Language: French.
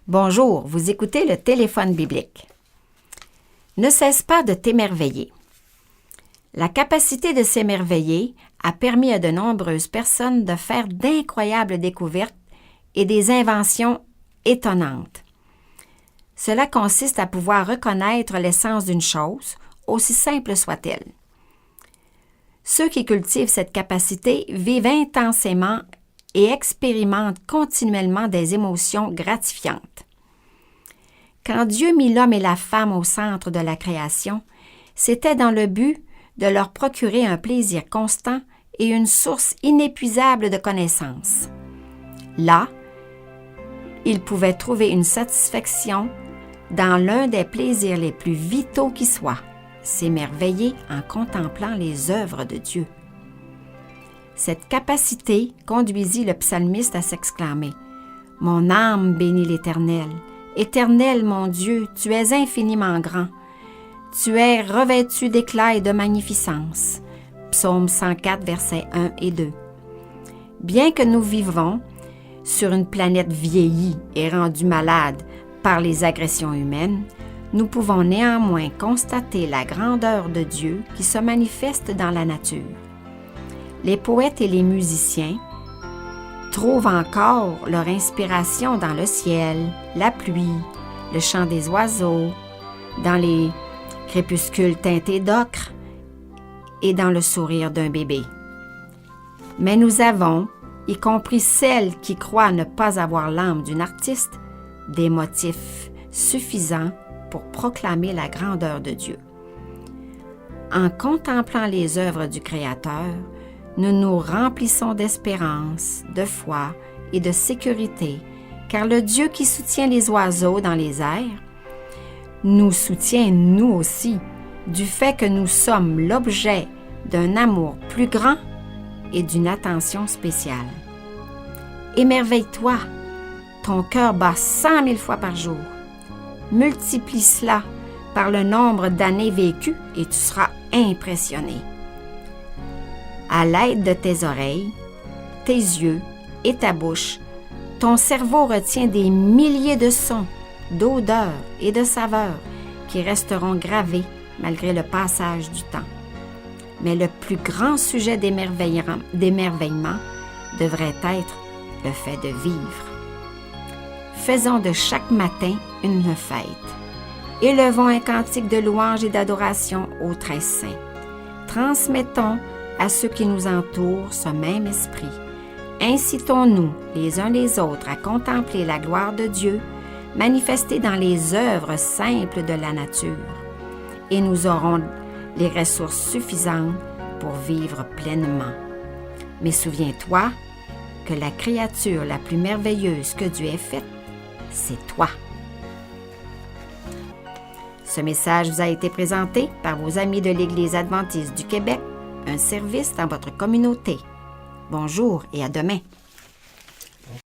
Bonjour, vous écoutez le téléphone biblique. Ne cesse pas de t'émerveiller. La capacité de s'émerveiller a permis à de nombreuses personnes de faire d'incroyables découvertes et des inventions étonnantes. Cela consiste à pouvoir reconnaître l'essence d'une chose, aussi simple soit-elle. Ceux qui cultivent cette capacité vivent intensément et expérimentent continuellement des émotions gratifiantes. Quand Dieu mit l'homme et la femme au centre de la création, c'était dans le but de leur procurer un plaisir constant et une source inépuisable de connaissances. Là, ils pouvaient trouver une satisfaction dans l'un des plaisirs les plus vitaux qui soient, s'émerveiller en contemplant les œuvres de Dieu. Cette capacité conduisit le psalmiste à s'exclamer « Mon âme bénit l'Éternel. Éternel, mon Dieu, tu es infiniment grand. Tu es revêtu d'éclat et de magnificence. » Psaume 104, versets 1 et 2. Bien que nous vivons sur une planète vieillie et rendue malade par les agressions humaines, nous pouvons néanmoins constater la grandeur de Dieu qui se manifeste dans la nature. Les poètes et les musiciens trouvent encore leur inspiration dans le ciel, la pluie, le chant des oiseaux, dans les crépuscules teintés d'ocre et dans le sourire d'un bébé. Mais nous avons, y compris celles qui croient ne pas avoir l'âme d'une artiste, des motifs suffisants pour proclamer la grandeur de Dieu. En contemplant les œuvres du Créateur, nous nous remplissons d'espérance, de foi et de sécurité, car le Dieu qui soutient les oiseaux dans les airs nous soutient nous aussi, du fait que nous sommes l'objet d'un amour plus grand et d'une attention spéciale. Émerveille-toi, ton cœur bat 100 000 fois par jour. Multiplie cela par le nombre d'années vécues et tu seras impressionné. À l'aide de tes oreilles, tes yeux et ta bouche, ton cerveau retient des milliers de sons, d'odeurs et de saveurs qui resteront gravés malgré le passage du temps. Mais le plus grand sujet d'émerveillement devrait être le fait de vivre. Faisons de chaque matin une fête. Élevons un cantique de louange et d'adoration au Très Saint. Transmettons à ceux qui nous entourent ce même esprit. Incitons-nous les uns les autres à contempler la gloire de Dieu manifestée dans les œuvres simples de la nature, et nous aurons les ressources suffisantes pour vivre pleinement. Mais souviens-toi que la créature la plus merveilleuse que Dieu ait faite, c'est toi. Ce message vous a été présenté par vos amis de l'Église adventiste du Québec, un service dans votre communauté. Bonjour et à demain.